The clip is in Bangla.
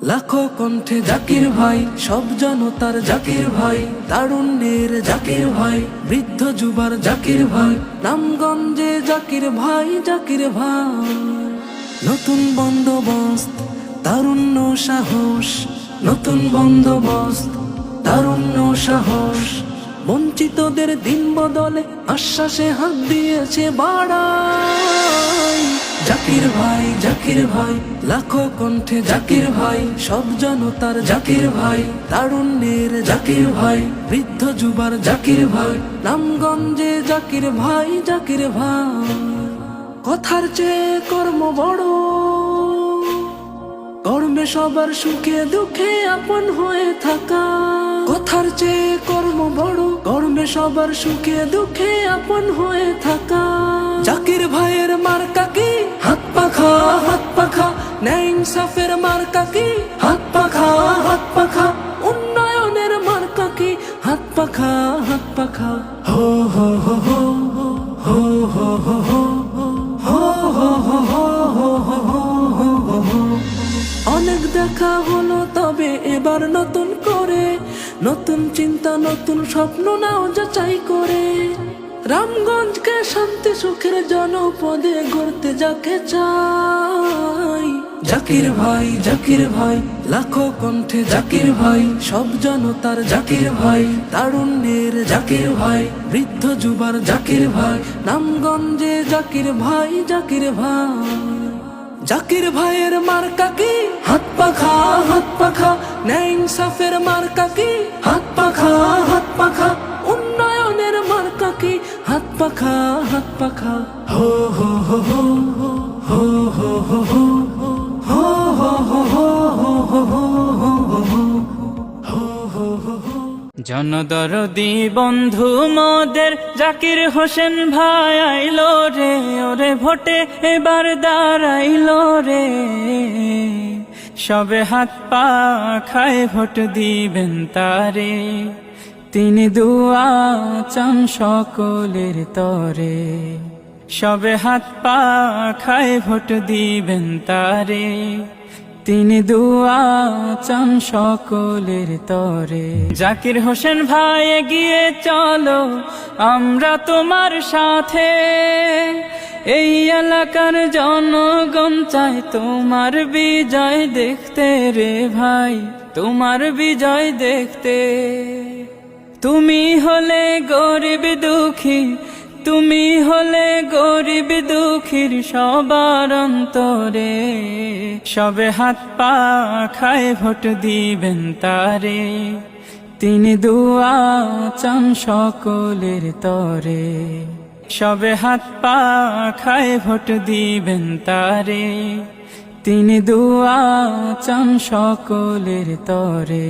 লাখো কণ্ঠে জাকির ভাই, সব জনতার জাকির ভাই, তারুণ্যের জাকির ভাই, বৃদ্ধ যুবার জাকির ভাই, নামগঞ্জে জাকির ভাই, জাকির ভাই। নতুন বন্দোবস্ত, তারুণ্য সাহস, নতুন বন্দোবস্ত, তারুণ্য সাহস, বঞ্চিতদের দিন বদলে আশ্বাসে হাত দিয়েছে বাড়াই। জাকির ভাই, জাকির ভাই, লাখো কণ্ঠে জাকির ভাই, সব জনতার জাকির ভাই, তারুণ্যের জাকির ভাই, বৃদ্ধ যুবার জাকির ভাই, নামগঞ্জে জাকির ভাই, জাকির ভাই। কথার চেয়ে কর্ম বড়, কর্মে সবার সুখে দুঃখে আপন হয়ে থাকা। কথার চেয়ে কর্ম বড়, কর্মে সবার সুখে দুঃখে আপন হয়ে থাকা। জাকির ভাইয়ের মার্কা কি? হাত পাখা, হাত পাখা। ন্যায় ইনসাফের মার্কা কি? হাত পাখা, হাত পাখা। উন্নয়নের মার্কা কি? হাত পাখা, হাত পাখা। হো হো হো হো হো হো হো হো অনেক দেখা হলো, তবে এবার নতুন করে, নতুন চিন্তা নতুন স্বপ্ন নাও যাচাই করে। রামগঞ্জকে শান্তি সুখের জনপদে গড়তে যাকে চাই। জাকির ভাই, জাকির ভাই, লাখো কণ্ঠে জাকির ভাই, সব জনতার জাকির ভাই, তারুণ্যের জাকির ভাই, বৃদ্ধ যুবার জাকির ভাই, নামগঞ্জে জাকির ভাই, জাকির ভাই। জাকির ভাইয়ের মার্কা কি? হাত পাখা, হাত পাখা। ন্যায় ইনসাফের মার্কা কি? হাত পাখা, হাত পাখা। উন্নয়নের মার্কা কি? হাত পাখা, হাত পাখা। হো হো হো হো হো হো হো হো জনদরদি বন্ধু মোদের জাকির হোসেন ভাই আইলো রে, ওরে ভোটে এবার দাঁড়াইলো রে। সবে হাত পা খায় ভোট দিবেন তারে, তিনি দুয়া চান সকলের তরে। সবে হাত পা খায় ভোট দিবেন তারে, তিনি দুয়া চান সকলের তরে। জাকির হোসেন ভাই এগিয়ে চলো, আমরা তোমার সাথে। এই এলাকার জনগণ চায় তোমার বিজয় দেখতে রে ভাই, তোমার বিজয় দেখতে। তুমি হলে গরিব দুঃখী, তুমি হলে গরিব দুঃখীর সবার অন্তরে। সবে হাত পা খায় ভোট দিবেন তারে, তিনি দুয়া চান সকলের তরে। সবে হাত পা খায় ভোট দিবেন তারে, তিনি দুয়া চান সকলের তরে।